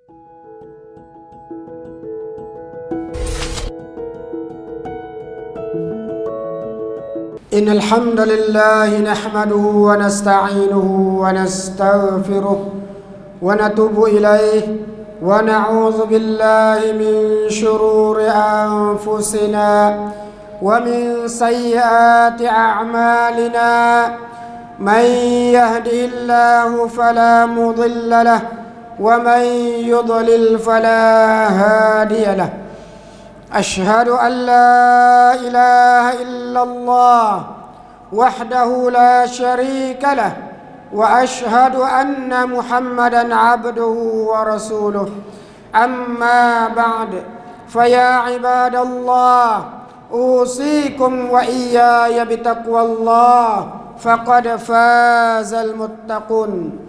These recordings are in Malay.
إن الحمد لله نحمده ونستعينه ونستغفره ونتوب إليه ونعوذ بالله من شرور أنفسنا ومن سيئات أعمالنا من يهده الله فلا مضل له ومن يضلل فلا هادي له أشهد أن لا إله إلا الله وحده لا شريك له وأشهد أن محمدا عبده ورسوله أما بعد فيا عباد الله أوصيكم وإياي بتقوى الله فقد فاز المتقون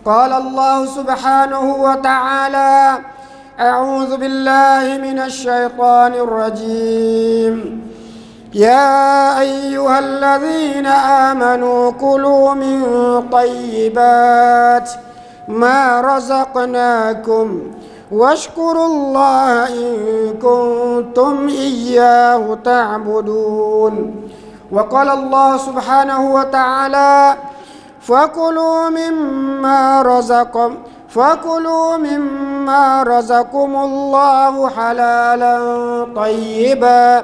قال الله سبحانه وتعالى أعوذ بالله من الشيطان الرجيم يا أيها الذين آمنوا كلوا من طيبات ما رزقناكم واشكروا الله إن كنتم إياه تعبدون وقال الله سبحانه وتعالى فكلوا مما رزقكم الله حلالا طيبا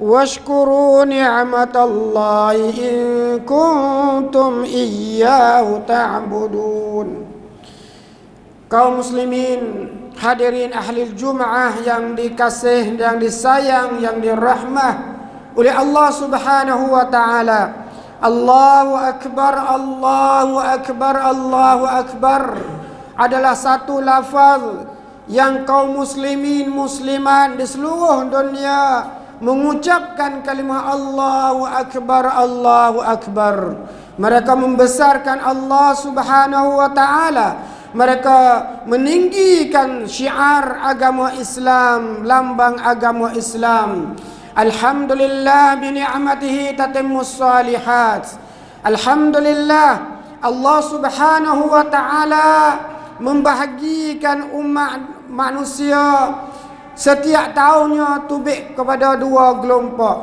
واشكروا نعمة الله إن كنتم إياه تعبدون. Kaum muslimin, hadirin ahli Jum'ah yang dikasih, yang disayang, yang dirahmah oleh Allah Subhanahu wa taala. Allahu akbar, Allahu akbar, Allahu akbar adalah satu lafaz yang kaum muslimin muslimat di seluruh dunia mengucapkan kalimah Allahu akbar, Allahu akbar. Mereka membesarkan Allah Subhanahu wa taala. Mereka meninggikan syiar agama Islam, lambang agama Islam. Alhamdulillah bi ni'matihi tatimmus salihat. Alhamdulillah Allah Subhanahu wa taala membahagikan umat manusia setiap tahunnya tubik kepada dua kelompok.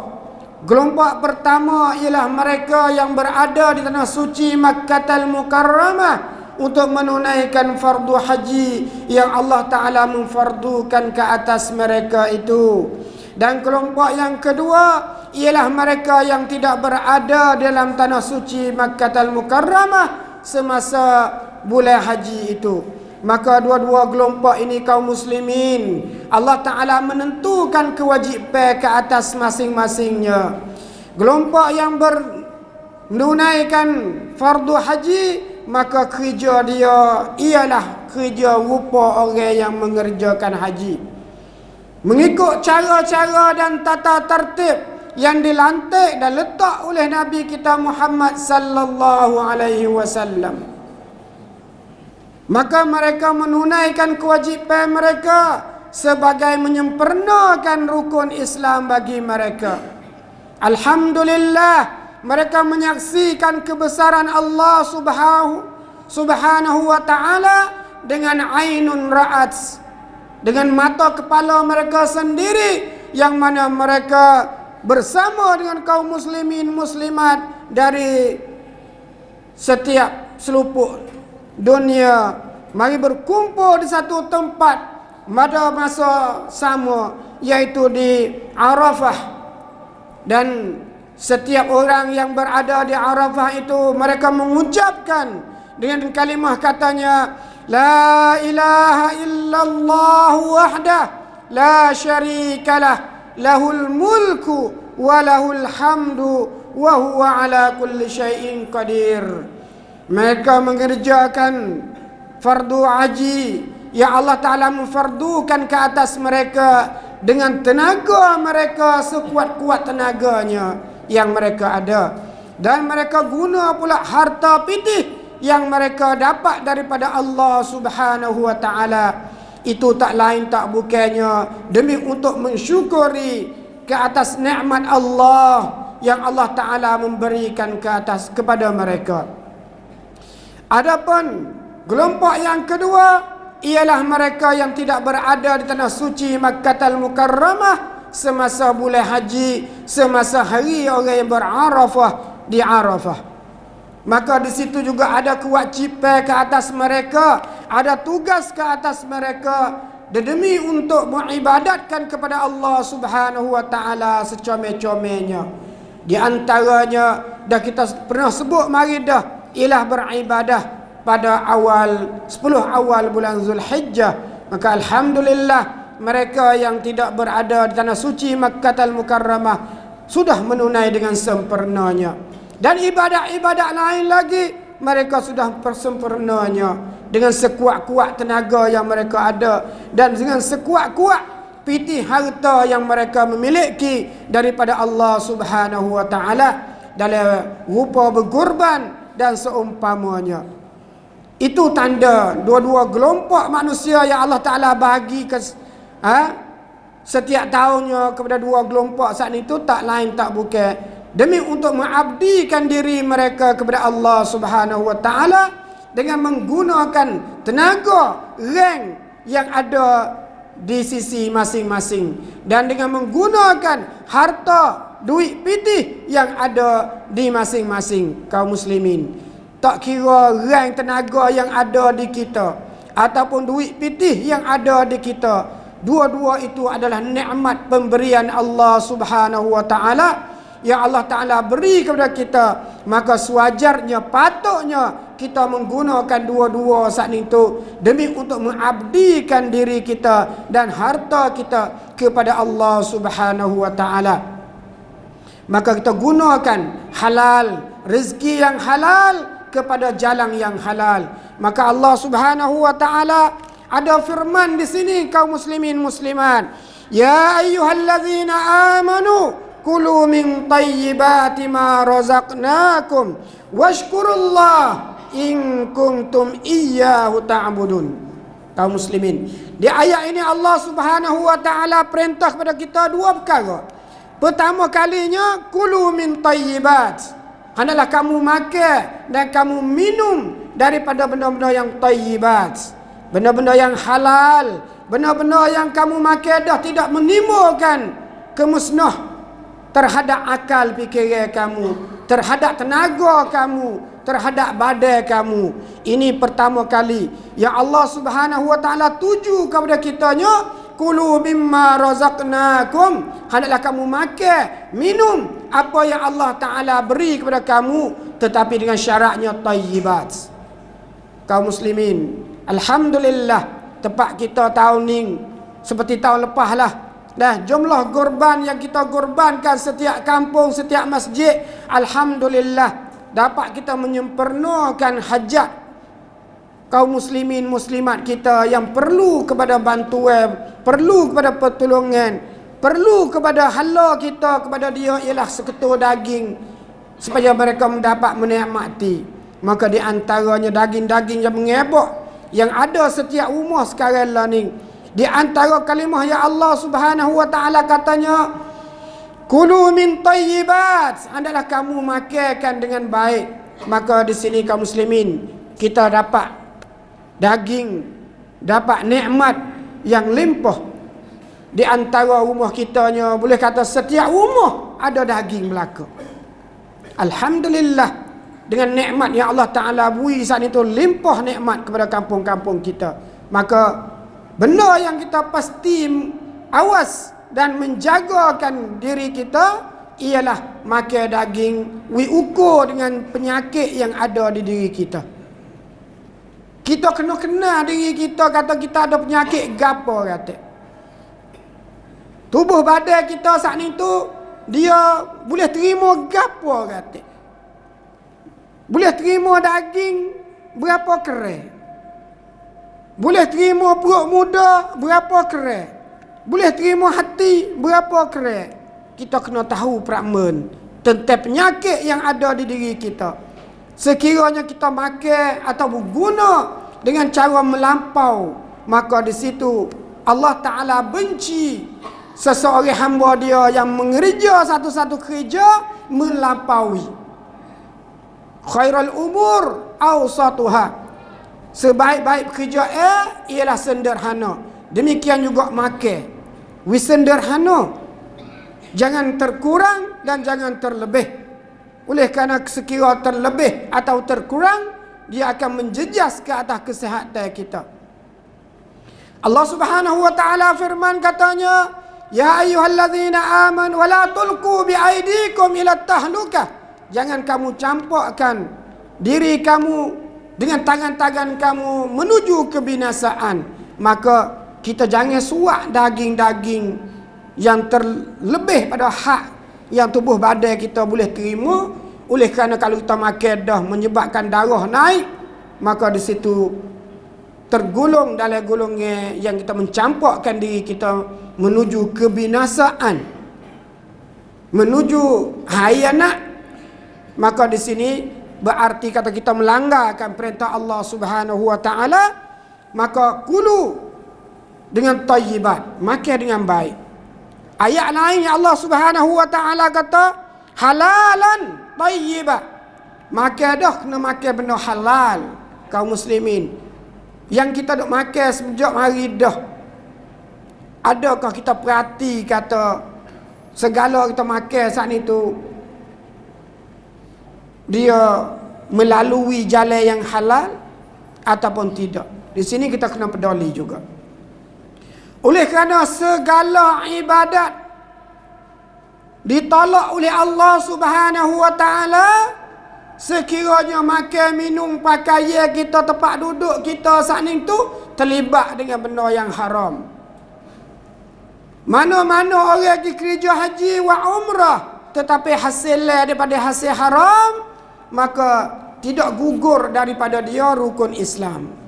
Kelompok pertama ialah mereka yang berada di tanah suci Makkahul Mukarramah untuk menunaikan fardu haji yang Allah Ta'ala memfardukan ke atas mereka itu. Dan kelompok yang kedua ialah mereka yang tidak berada dalam tanah suci Makkahul Mukarramah semasa bulan haji itu. Maka dua-dua kelompok ini kaum muslimin, Allah Ta'ala menentukan kewajipan ke atas masing-masingnya. Kelompok yang menunaikan fardu haji, maka kerja dia ialah kerja rupa orang yang mengerjakan haji, mengikut cara-cara dan tata tertib yang dilantik dan letak oleh Nabi kita Muhammad sallallahu alaihi wasallam. Maka mereka menunaikan kewajipan mereka sebagai menyempurnakan rukun Islam bagi mereka. Alhamdulillah, mereka menyaksikan kebesaran Allah Subhanahu wa taala dengan ainun ra'at, dengan mata kepala mereka sendiri, yang mana mereka bersama dengan kaum muslimin muslimat dari setiap seluput dunia mari berkumpul di satu tempat pada masa sama, yaitu di Arafah. Dan setiap orang yang berada di Arafah itu mereka mengucapkan dengan kalimah katanya la ilaha illallah wahdah la syarikalah lahul mulku wa lahul hamdu wa huwa ala kulli syai'in qadir. Mereka mengerjakan fardu haji yang Allah Ta'ala memfardukan ke atas mereka dengan tenaga mereka sekuat-kuat tenaganya yang mereka ada. Dan mereka guna pula harta pitih yang mereka dapat daripada Allah Subhanahu wa Ta'ala. Itu tak lain tak bukannya demi untuk mensyukuri ke atas nikmat Allah yang Allah Ta'ala memberikan ke atas kepada mereka. Adapun kelompok yang kedua, ialah mereka yang tidak berada di tanah suci Makkahul Mukarramah semasa bulan haji, semasa hari orang yang berarafah di Arafah. Maka di situ juga ada kewajipan ke atas mereka, ada tugas ke atas mereka demi untuk mengibadatkan kepada Allah Subhanahu wa taala secomel-comelnya. Di antaranya dah kita pernah sebut mari dah, ialah beribadah pada awal 10 awal bulan Zulhijjah. Maka alhamdulillah mereka yang tidak berada di tanah suci Makkahul Mukarramah sudah menunai dengan sempurnanya. Dan ibadat-ibadat lain lagi mereka sudah persempurnanya dengan sekuat-kuat tenaga yang mereka ada dan dengan sekuat-kuat pitih harta yang mereka memiliki daripada Allah Subhanahu wa taala dalam rupa berkorban dan seumpamanya. Itu tanda dua-dua kelompok manusia yang Allah Taala bagi ke setiap tahunnya kepada dua kelompok saat itu tak lain tak bukan demi untuk mengabdikan diri mereka kepada Allah Subhanahu wa taala dengan menggunakan tenaga, rank yang ada di sisi masing-masing dan dengan menggunakan harta, duit pitih yang ada di masing-masing kaum muslimin. Tak kira rank tenaga yang ada di kita ataupun duit pitih yang ada di kita, dua-dua itu adalah nikmat pemberian Allah Subhanahu wa taala yang Allah Ta'ala beri kepada kita. Maka sewajarnya, patutnya kita menggunakan dua-dua saat itu demi untuk mengabdikan diri kita dan harta kita kepada Allah Subhanahu wa ta'ala. Maka kita gunakan halal, rezeki yang halal kepada jalan yang halal. Maka Allah Subhanahu wa ta'ala ada firman di sini kaum muslimin muslimat, ya ayyuhallazina amanu kulu min tayyibati ma razaqnakum washkurullah in kuntum iyyahu ta'budun. Kaum muslimin, di ayat ini Allah Subhanahu wa taala perintah kepada kita dua perkara. Pertama kalinya kulu min tayyibat, hendaklah kamu makan dan kamu minum daripada benda-benda yang tayyibat, benda-benda yang halal, benda-benda yang kamu makan dah tidak menimbulkan kemusnah terhadap akal fikiran kamu, terhadap tenaga kamu, terhadap badan kamu. Ini pertama kali yang Allah Subhanahu wa taala tuju kepada kitanya, kulu mimma razaqnakum, hendaklah kamu makan, minum apa yang Allah Taala beri kepada kamu, tetapi dengan syaratnya tayyibat. Kaum muslimin, alhamdulillah tempat kita tahun ni seperti tahun lepas lah. Dah jumlah korban yang kita korbankan setiap kampung, setiap masjid, alhamdulillah dapat kita menyempurnakan hajat kaum muslimin muslimat kita yang perlu kepada bantuan, perlu kepada pertolongan, perlu kepada hala kita kepada dia ialah seketul daging supaya mereka mendapat menikmati. Maka di antaranya daging-daging yang mengebok yang ada setiap rumah sekarang lah ni. Di antara kalimah ya Allah Subhanahu wa taala katanya, kulu min tayyibat, hendaklah kamu makankan dengan baik. Maka di sini kaum muslimin kita dapat daging, dapat nikmat yang limpah. Di antara rumah kitanya boleh kata setiap rumah ada daging belaka. Alhamdulillah dengan nikmat yang Allah Taala beri saat itu, limpah nikmat kepada kampung-kampung kita. Maka benda yang kita pasti awas dan menjagakan diri kita ialah makan daging, ukur dengan penyakit yang ada di diri kita. Kita kena kenal diri kita, kata kita ada penyakit gapo kata. Tubuh badan kita saat ni tu dia boleh terima gapo kata. Boleh terima daging berapa kerai. Boleh terima perut muda berapa kerai. Boleh terima hati berapa kerai. Kita kena tahu prakmen tentang penyakit yang ada di diri kita. Sekiranya kita makan atau berguna dengan cara melampau, maka di situ Allah Ta'ala benci seseorang hamba dia yang mengerja satu-satu kerja melampaui. Khairul umur awsatuha, Sebaik-baik pekerja ialah sederhana. Demikian juga makan. Sederhana. Jangan terkurang dan jangan terlebih. Oleh kerana sekira terlebih atau terkurang, dia akan menjejas ke atas kesihatan kita. Allah Subhanahu wa taala firman katanya, ya ayyuhallazina amanu wa la tulqu biaidikum ila tahlukah. Jangan kamu campurkan diri kamu dengan tangan-tangan kamu menuju kebinasaan. Maka kita jangan suak daging-daging yang terlebih pada hak yang tubuh badan kita boleh terima. Oleh kerana kalau kita makan dah menyebabkan darah naik, maka di situ tergolong dalam golongan yang kita mencampurkan diri kita menuju kebinasaan, menuju hayanat. Maka di sini berarti kata kita melanggarkan perintah Allah Subhanahu wa taala. Maka kulu dengan tayyibat, makan dengan baik. Ayat lain yang Allah Subhanahu wa taala kata halalan tayyibat. Makan dah kena makan benda halal, kaum muslimin. Yang kita duk makan sejak hari dah, adakah kita perhati kata segala kita makan saat itu dia melalui jalan yang halal ataupun tidak? Di sini kita kena peduli juga. Oleh kerana segala ibadat ditolak oleh Allah Subhanahu wa taala, sekiranya makan, minum, pakaian kita, tempat duduk kita saat itu terlibat dengan benda yang haram. Mana-mana orang pergi kerja haji wa umrah tetapi hasilnya daripada hasil haram, maka tidak gugur daripada dia rukun Islam.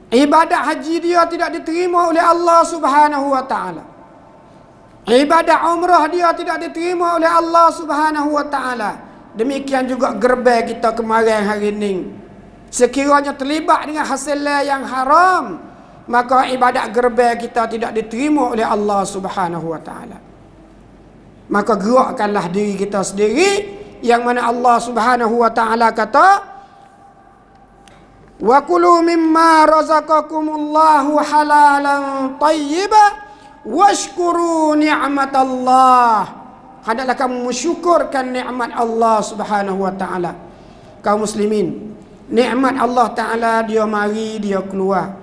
Ibadat haji dia tidak diterima oleh Allah Subhanahu wa taala. Ibadat umrah dia tidak diterima oleh Allah Subhanahu wa taala. Demikian juga gerbang kita kemarin hari ini. Sekiranya terlibat dengan hasil yang haram, maka ibadat gerbang kita tidak diterima oleh Allah Subhanahu wa taala. Maka gerakkanlah diri kita sendiri, yang mana Allah Subhanahu wa taala kata, wa kulu mimma razaqakumullahu halalan tayyiban washkuru ni'matallah. Hendaklah kamu mensyukurkan nikmat Allah Subhanahu wa taala. Kaum muslimin, nikmat Allah taala dia mari dia keluar.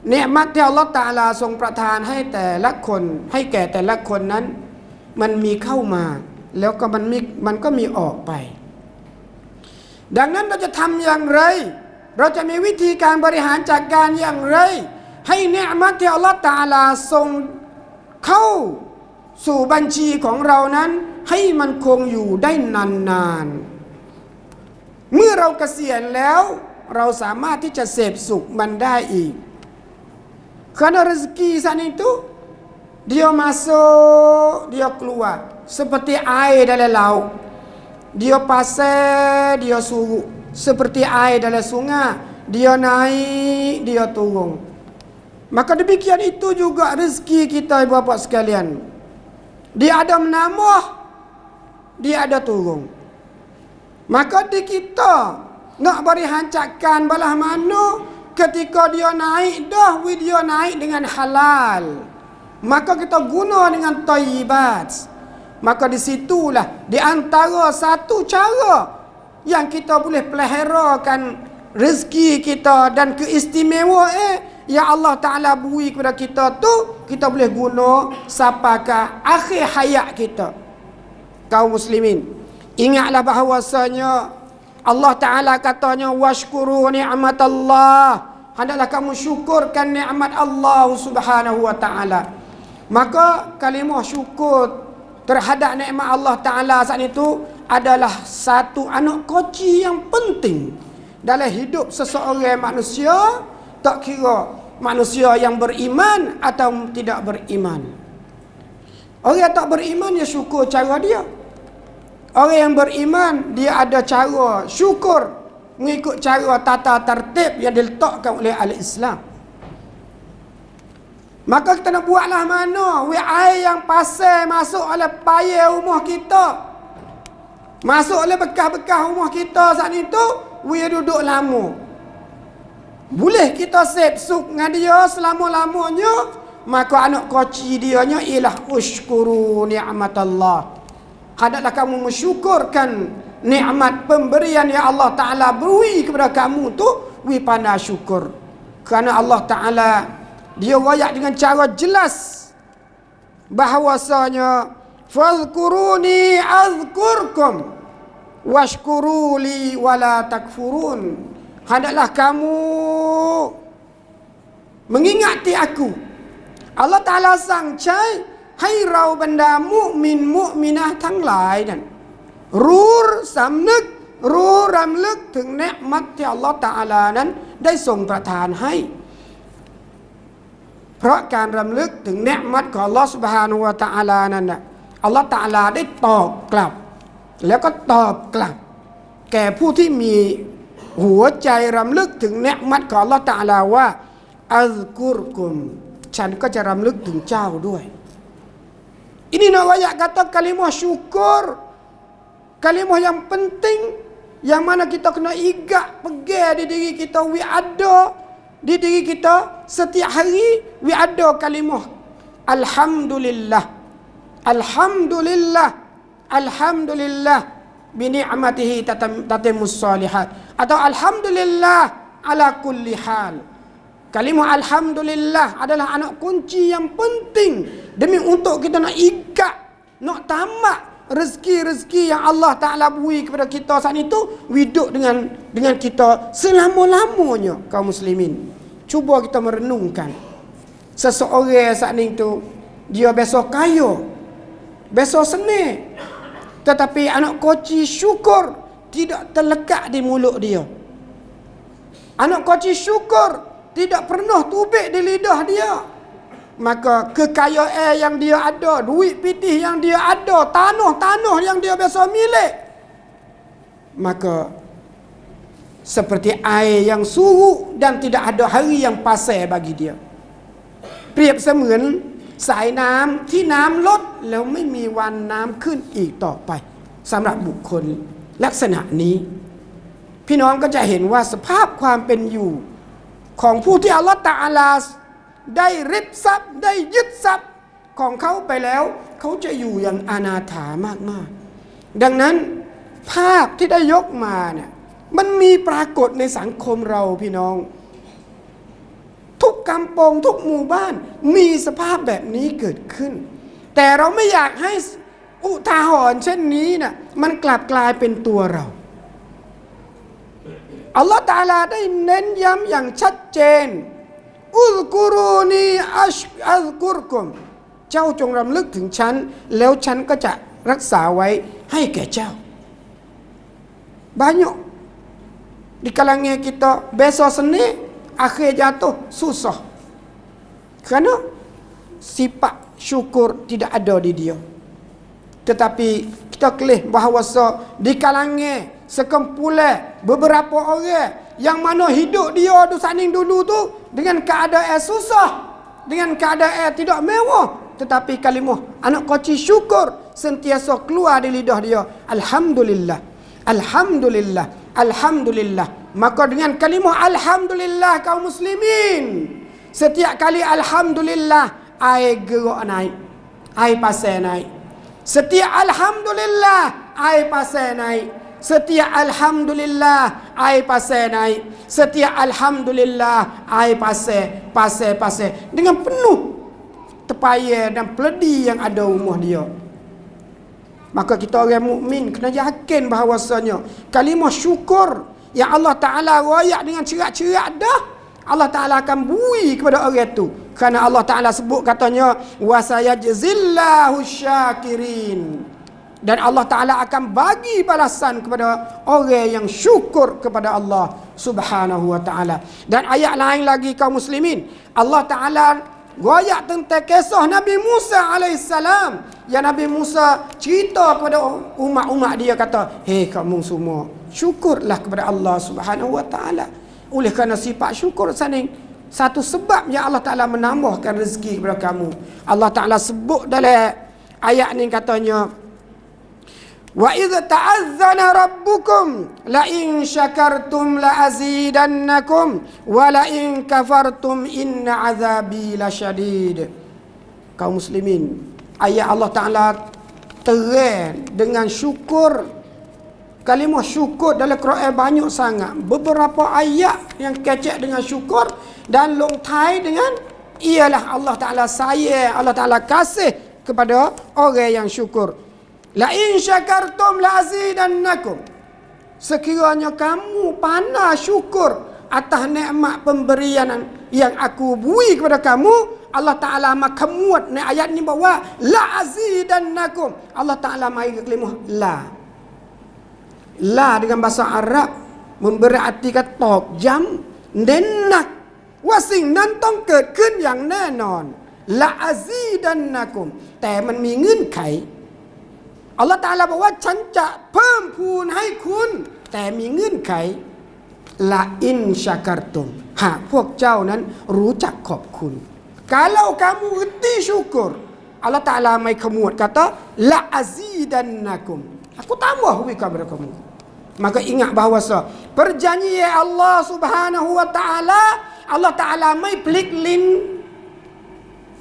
Nikmatที่ Allah ตะอาลาทรงประทานให้แต่ละคนให้แก่แต่ละคนนั้นมันมีเข้ามาแล้วก็มันก็มีออกไป ดังนั้นเราจะทำอย่างไร เราจะมีวิธีการบริหารจัดการอย่างไรให้นิอ์มัตที่ Allah ตะอาลาทรงเข้าสู่บัญชีของเรานั้นให้มันคงอยู่ได้นานๆเมื่อเราเกษียณแล้วเราสามารถที่จะเสพสุขมันได้อีก Kerana rezeki saat itu dia masuk, dia keluar seperti air dalam laut. Dia pasir, dia surut seperti air dalam sungai. Dia naik, dia turun. Maka demikian itu juga rezeki kita, ibu bapa sekalian. Dia ada menambah, dia ada turun. Maka di kita nak beri hancakan balah mana ketika dia naik dah, dia naik dengan halal, maka kita guna dengan thayyibat. Maka disitulah di antara satu cara yang kita boleh peliharakan rezeki kita dan keistimewaan yang Allah Ta'ala beri kepada kita tu, kita boleh guna sampai ke akhir hayat kita. Kaum muslimin, ingatlah bahawasanya Allah Ta'ala katanya washkuru ni'matallah, hendaklah kamu syukurkan nikmat Allah Subhanahu wa taala. Maka kalimah syukur terhadap nikmat Allah Taala saat itu adalah satu anak kunci yang penting dalam hidup seseorang manusia, tak kira manusia yang beriman atau tidak beriman. Orang yang tak beriman dia syukur cara dia. Orang yang beriman dia ada cara syukur mengikut cara tata tertib yang diletakkan oleh ahli Islam. Maka kita nak buatlah mana air yang pasal masuk oleh payah rumah kita, masuk oleh bekas-bekas rumah kita saat itu, duduk lama. boleh kita sepsuk dengan dia selama-lamanya, maka anak koci dia nya ialah ushkuru ni'matallah. Hendaklah kamu mensyukurkan nikmat pemberian yang Allah Ta'ala beri kepada kamu tu, wi pandai syukur. Kerana Allah Ta'ala dia wayak dengan cara jelas bahawasanya fadhkuruni azkurkum washkuruli wala takfurun. Hendaklah kamu mengingati aku. Allah Ta'ala sang cai ให้เราบรรดามุมินมุมินะทั้งหลายนั้นรู้สำนึกรู้รำลึกถึงเนืมัตที่อัลลอฮฺตะอาลานั้นได้ทรงประทานให้เพราะการรำลึกถึงเนืมัตของอัลลอฮฺซุบฮานะฮูวะตะอาลานั้นน่ะอัลลอฮฺตะอาลาได้ตอบกลับแล้วก็ตอบกลับแก่ผู้ที่มีหัวใจรำลึกถึงเนืมัตของอัลลอฮฺตะอาลาว่าอัซกุรกุมฉันก็จะรำลึกถึงเจ้าด้วยini nak wayak kata kalimah syukur, kalimah yang penting, yang mana kita kena igak pegang di diri kita, we ada di diri kita setiap hari, we ada kalimah alhamdulillah, alhamdulillah, alhamdulillah bi ni'matihi tatimmus shalihat, atau alhamdulillah ala kulli hal. Kalimah alhamdulillah adalah anak kunci yang penting demi untuk kita nak ikat, nak tamak rezeki-rezeki yang Allah Ta'ala beri kepada kita saat itu, hidup dengan kita selama-lamanya. Kaum muslimin, cuba kita merenungkan. Seseorang saat itu dia besok kaya, besok seni, tetapi anak koci syukur tidak terlekat di mulut dia. Anak koci syukur tidak pernah tubik di lidah dia. Maka kekayaan yang dia ada, duit pitih yang dia ada, tanah-tanah yang dia biasa milik, maka seperti air yang surut dan tidak ada hari yang pasai bagi dia. เปรียบเสมือนสายน้ำที่น้ำลดแล้วไม่มีวันน้ำขึ้นอีกต่อไปสำหรับบุคคลลักษณะนี้พี่น้องก็จะเห็นว่าสภาพความเป็นอยู่ของผู้ที่อัลลอฮฺตะอาลาได้ริบทรัพย์ได้ยึดทรัพย์ของเขาไปแล้วเขาจะอยู่อย่างอนาถามากๆดังนั้นภาพที่ได้ยกมาเนี่ยมันมีปรากฏในสังคมเราพี่น้องทุกกำปงทุกหมู่บ้านมีสภาพแบบนี้เกิดขึ้นแต่เราไม่อยากให้อุทาหรณ์เช่นนี้น่ะมันกลับกลายเป็นตัวเราอัลลอฮฺตะอาลาได้เน้นย้ำอย่างชัดเจนอุซกุรูนีอัซกุรกุมเจ้าจงรำลึกถึงฉันแล้วฉันก็จะรักษาไว้ให้แก่เจ้า banyak di kalangan kita besok senang akhir jatuh susah kerana sifat syukur tidak ada di dia. Tetapi kita kelih bahawa di kalangan sekumpulan beberapa orang yang mana hidup dia dulu tu dengan keadaan susah, dengan keadaan tidak mewah, tetapi kalimah anak koci syukur sentiasa keluar di lidah dia, alhamdulillah, alhamdulillah, alhamdulillah. Maka dengan kalimah alhamdulillah kaum muslimin, setiap kali alhamdulillah air gerak naik, air pasai naik. Setiap alhamdulillah air pasai naik. Setiap alhamdulillah air pasai naik. Setiap alhamdulillah air pasai dengan penuh tepaya dan peledi yang ada rumah dia. Maka kita orang mukmin kena yakin bahawasanya kalimah syukur yang Allah Ta'ala royak dengan cerak-cerak dah, Allah Ta'ala akan bui kepada orang itu. Kerana Allah Ta'ala sebut katanya wasayajzillahu syakirin, dan Allah Ta'ala akan bagi balasan kepada orang yang syukur kepada Allah Subhanahu wa Ta'ala. Dan ayat lain lagi kaum muslimin, Allah Ta'ala royak tentang kisah Nabi Musa alaihissalam, yang Nabi Musa cerita kepada umat-umat dia, kata, hei kamu semua, syukurlah kepada Allah Subhanahu wa Ta'ala. Oleh kerana sifat syukur satu sebab yang Allah Ta'ala menambahkan rezeki kepada kamu. Allah Ta'ala sebut dalam ayat ni katanya Wa idh ta'azzana rabbukum la in syakartum la azidannakum wa la in kafartum inna azabi lasyadid. Kaum muslimin, ayat Allah Ta'ala terang dengan syukur. Kalimah syukur dalam Quran banyak sangat. Beberapa ayat yang kecek dengan syukur dan long tai dengan ialah Allah Ta'ala sayang, Allah Ta'ala kasih kepada orang yang syukur. La in syakartum la azidannakum. Sekiranya kamu pandai syukur atas nikmat pemberian yang aku beri kepada kamu, Allah Ta'ala maka muat ni ayat ni bahawa la azidannakum. Allah Ta'ala mai kalimah la. La dengan bahasa Arab memberi arti kata jam nenak wasing nanต้องเกิดขึ้นอย่างแน่นอน la azidannakum แต่มันมีเงื่อนไขอัลลอฮฺตะอาลาบอกว่าฉันจะเพิ่มพูนให้คุณแต่มีเงื่อนไขละอินชาการตุมหากพวกเจ้านั้นรู้จักขอบคุณ kalau kamu reti syukur Allah Ta'ala mai kemuat kata la azidannakum, aku tambah kepada kamu. Maka ingat bahawa perjanjian Allah Subhanahu wa Ta'ala, Allah Ta'ala mai pelik lin.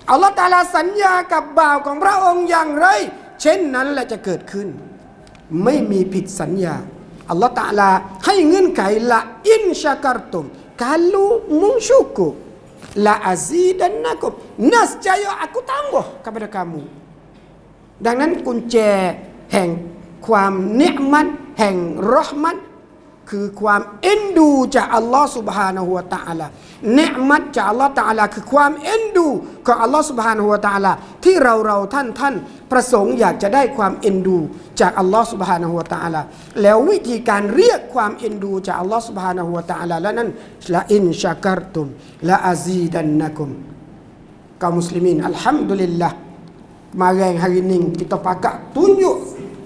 Allah Ta'ala สัญญากับบ่าวของพระองค์อย่างไรเช่นนั้นแหละจะเกิดขึ้นไม่มีผิดสัญญาอัลลอฮฺตะอาลาให้เงื่อนไขละอินชาการตุม kalau mensyukur la azidannakum, nescaya aku tambah kepada kamu. ดังนั้นกุญแจแห่งความนิมัตแห่งเราะห์มัตคือความเอ็นดูจากอัลลอฮฺ سبحانه และ تعالى นิมัตจากอัลลอฮฺ تعالى คือความเอ็นดูของอัลลอฮฺ سبحانه และ تعالى ที่เราท่านประสงค์อยากจะได้ความเอ็นดูจากอัลลอฮฺ سبحانه และ تعالى แล้ววิธีการเรียกความเอ็นดูจากอัลลอฮฺ سبحانه และ تعالى และนั้นละอินชาการตุมละอาซีดันนะกุม. Kaum muslimin, alhamdulillah, kemarin hari ni kita pakat tunjuk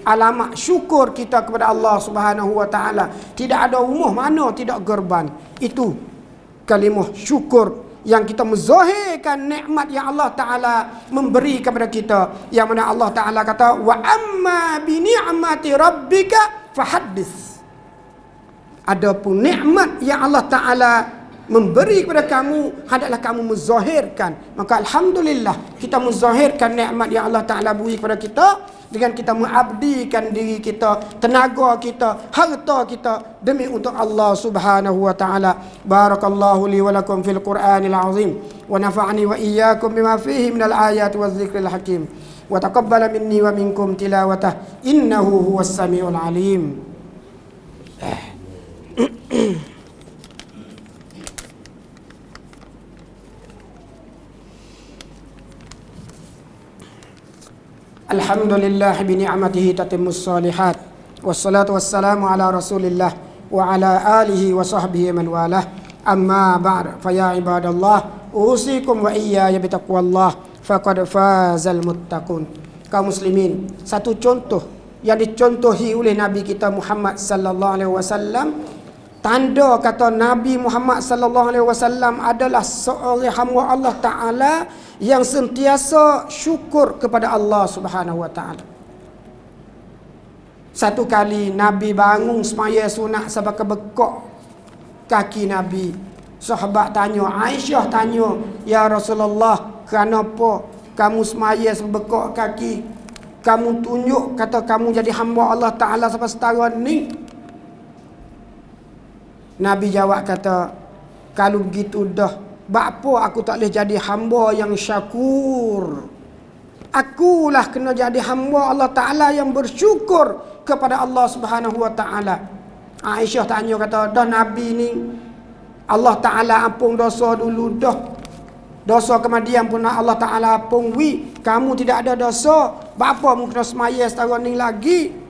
alamat syukur kita kepada Allah Subhanahu wa Ta'ala. Tidak ada rumah mana tidak gerban. Itu kalimah syukur yang kita menzahirkan nikmat yang Allah Ta'ala memberi kepada kita, yang mana Allah Ta'ala kata wa amma bi ni'mati rabbika fahaddits. Adapun nikmat yang Allah Ta'ala memberi kepada kamu, hendaklah kamu menzahirkan. Maka alhamdulillah kita menzahirkan nikmat yang Allah Ta'ala beri kepada kita dengan kita mengabdikan diri kita, tenaga kita, harta kita demi untuk Allah Subhanahu wa Ta'ala. Barakallahu li wa lakum fil Qur'anil azim wa nafa'ani wa iyyakum bima fihi minal ayati waz zikril hakim wa taqabbala minni wa minkum tilawatah innahu huwas samiul alim. Alhamdulillah bi ni'matihi tatimmus shalihat wassalatu wassalamu ala rasulillah wa ala alihi wa sahbihi man walah amma ba'd fa ya ibadallah usikum wa iyaya bi taqwallah faqad fazal muttaqun. Kaum muslimin, satu contoh yang dicontohi oleh Nabi kita Muhammad sallallahu alaihi wasallam, tanda kata Nabi Muhammad sallallahu alaihi wasallam adalah seorang hamba Allah Ta'ala yang sentiasa syukur kepada Allah Subhanahu wa Ta'ala. Satu kali Nabi bangun semaya sunat sebagai bekok kaki Nabi. Sahabat tanya, Aisyah tanya, ya Rasulullah, kenapa kamu semaya sebekok kaki? Kamu tunjuk kata kamu jadi hamba Allah Ta'ala sampai setara ni. Nabi jawab kata, kalau begitu dah, bapa aku tak boleh jadi hamba yang syakur. Akulah kena jadi hamba Allah Ta'ala yang bersyukur kepada Allah Subhanahu wa Ta'ala. Aisyah tanya kata, dah Nabi ni Allah Ta'ala ampun dosa dulu dah. Dosa kemudian pun Allah Ta'ala ampun wi. Kamu tidak ada dosa, bapa mu kena semaya setara ni lagi.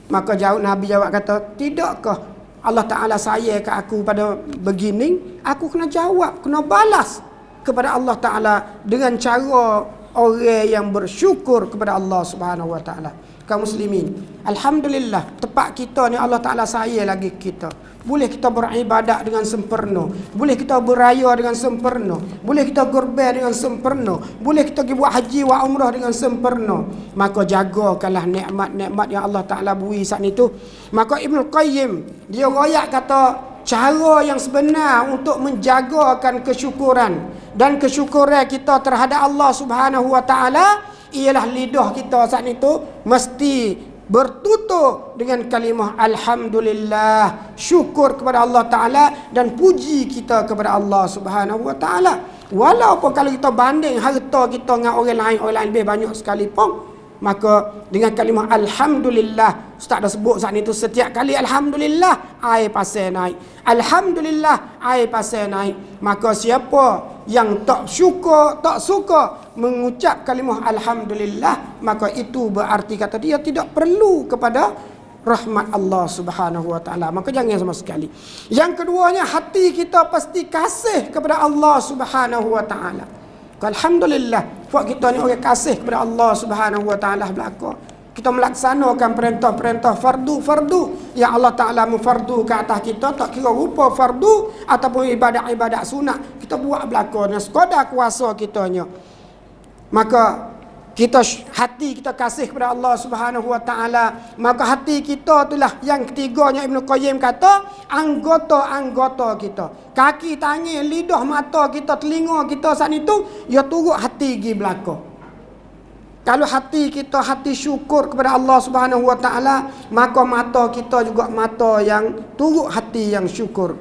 Maka Nabi jawab kata, tidakkah Allah Ta'ala sayang ke aku pada begini? Aku kena jawab, kena balas kepada Allah Ta'ala dengan cara orang yang bersyukur kepada Allah Subhanahu wa Ta'ala. Kaum muslimin, alhamdulillah, tempat kita ni Allah Ta'ala sayang lagi kita. boleh kita beribadat dengan sempurna, boleh kita beraya dengan sempurna, boleh kita kurban dengan sempurna, boleh kita pergi buat haji wa umrah dengan sempurna. Maka jagakanlah nikmat-nikmat yang Allah Ta'ala beri saat itu. Maka Ibn Qayyim dia royak kata cara yang sebenar untuk menjagakan kesyukuran dan kesyukuran kita terhadap Allah Subhanahu Wa Ta'ala ialah lidah kita saat itu mesti bertutur dengan kalimah Alhamdulillah, syukur kepada Allah Ta'ala dan puji kita kepada Allah Subhanahu Wa Ta'ala. Walaupun kalau kita banding harta kita dengan orang lain lebih banyak sekalipun, maka dengan kalimah Alhamdulillah, Ustaz dah sebut saat itu, setiap kali Alhamdulillah air pasal naik, Alhamdulillah air pasal naik. Maka siapa yang tak suka mengucap kalimah Alhamdulillah, maka itu berarti kata dia tidak perlu kepada rahmat Allah Subhanahu Wa Ta'ala. Maka jangan sama sekali. Yang keduanya, hati kita pasti kasih kepada Allah Subhanahu Wa Ta'ala. Alhamdulillah, buat kita ni orang kasih kepada Allah Subhanahu Wa Ta'ala belaka. Kita melaksanakan perintah-perintah fardu yang Allah Ta'ala memfardukan atas kita, tak kira rupa fardu ataupun ibadat-ibadat sunat, kita buat belaka dengan sekadar kuasa kitanya. Maka kita hati kita kasih kepada Allah Subhanahu Wa Ta'ala. Maka hati kita itulah yang ketiganya Ibn Qayyim kata anggota-anggota kita. Kaki, tangan, lidah, mata kita, telinga kita saat itu ya turut hati gi belaka. Kalau hati kita hati syukur kepada Allah Subhanahu Wa Ta'ala, maka mata kita juga mata yang turut hati yang syukur.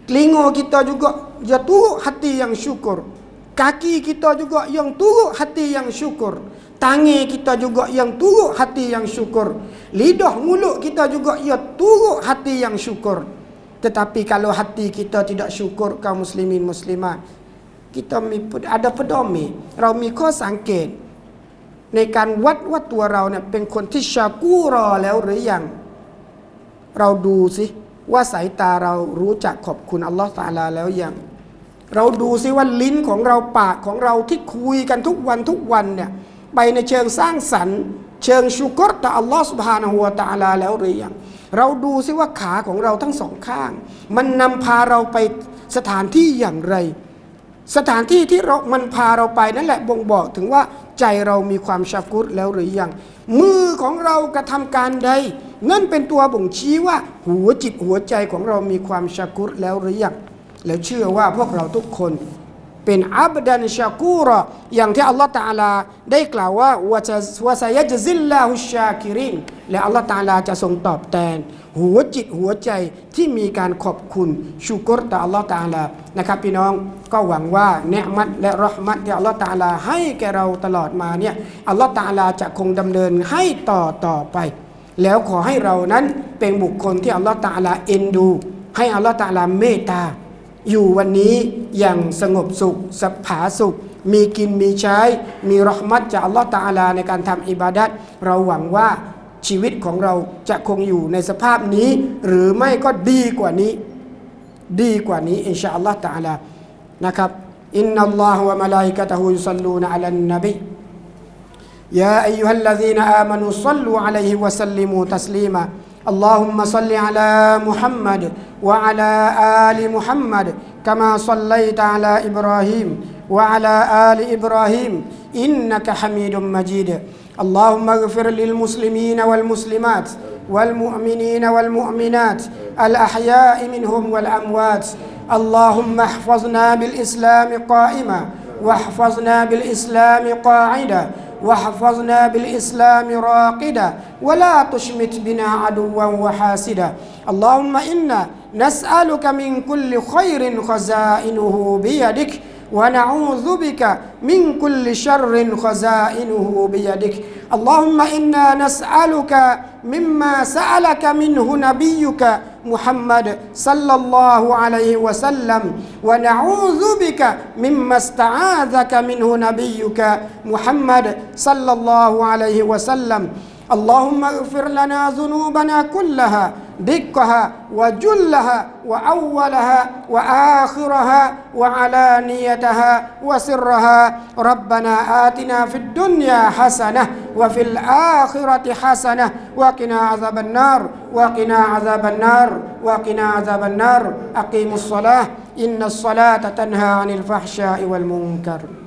Telinga kita juga ya turut hati yang syukur. Kaki kita juga yang turut hati yang syukur. Tangan kita juga yang turut hati yang syukur. Lidah, mulut kita juga ia turut hati yang syukur. Tetapi kalau hati kita tidak syukur, kaum muslimin muslimat, kita ada pedomiเรามีข้อสังเกตในการวัดว่าตัวเราเนี่ยเป็นคนที่ชากูรอแล้วหรือยังเราดูสิว่าสายตาเรารู้จักขอบคุณอัลลอฮฺตะอาลาแล้วยังเราดูซิว่าลิ้นของเราปากของเราที่คุยกันทุกวันเนี่ยไปในเชิงสร้างสรรค์เชิงชุกรต่ออัลลอฮฺซุบฮานะฮูวะตะอาลาแล้วหรือยังเราดูซิว่าขาของเราทั้งสองข้างมันนำพาเราไปสถานที่อย่างไรสถานที่ที่มันพาเราไปนั่นแหละบ่งบอกถึงว่าใจเรามีความชากุรแล้วหรือยังมือของเรากระทำการใดนั่นเป็นตัวบ่งชี้ว่าหัวจิตหัวใจของเรามีความชากุรแล้วหรือยังแล้วเชื่อว่าพวกเราทุกคนเป็นอับดันชากูรออย่างที่อัลลอฮฺตะอาลาได้กล่าวว่าวะซะยัจซิลลาฮุชชาคิรินและอัลลอฮฺตะอาลาจะทรงตอบแทนหัวจิตหัวใจที่มีการขอบคุณชุกรต่ออัลลอฮฺตะอาลานะครับพี่น้องก็หวังว่าเนืมัตและเราะห์มัตที่อัลลอฮฺตะอาลาให้แก่เราตลอดมาเนี่ยอัลลอฮฺตะอาลาจะคงดำเนินให้ต่อไปแล้วขอให้เรานั้นเป็นบุคคลที่อัลลอฮฺตะอาลาเอ็นดูให้อัลลอฮฺตะอาลาเมตตาอยู่วันนี้อย่างสงบสุขสผาสุขมีกินมีใช้มีเราะห์มัตจากอัลลอฮฺตะอาลาในการทำอิบาดัตเราหวังว่าชีวิตของเราจะคงอยู่ในสภาพนี้หรือไม่ก็ดีกว่านี้อินชาอัลลอฮฺตะอาลานะครับอินนัลลอฮฺวะมะลาอิกะตุฮุยุศ็อลลูนอะลันนบียาอัยยูฮัลลซีนาอามานูศ็อลลูอะลัยฮิวะซัลลิมูตัสลีมาاللهم صل على محمد وعلى آل محمد كما صليت على إبراهيم وعلى آل إبراهيم إنك حميد مجيد اللهم اغفر للمسلمين والمسلمات والمؤمنين والمؤمنات الأحياء منهم والأموات اللهم احفظنا بالإسلام قائما واحفظنا بالإسلام قاعدا واحفظنا بالإسلام راقدا ولا تشمت بنا عدوا وحاسدا اللهم إنا نسألك من كل خير خزائنه بيدك ونعوذ بك من كل شر خزائنه بيدك اللهم إنا نسألك مما سألك منه نبيك محمد صلى الله عليه وسلم ونعوذ بك مما استعاذك منه نبيك محمد صلى الله عليه وسلم اللهم اغفر لنا ذنوبنا كلها دقها وجلها وأولها وآخرها وعلانيتها وسرها. ربنا آتنا في الدنيا حسنة وفي الآخرة حسنة وقنا عذاب النار وقنا عذاب النار وقنا عذاب النار. أقيموا الصلاة إن الصلاة تنهى عن الفحشاء والمنكر.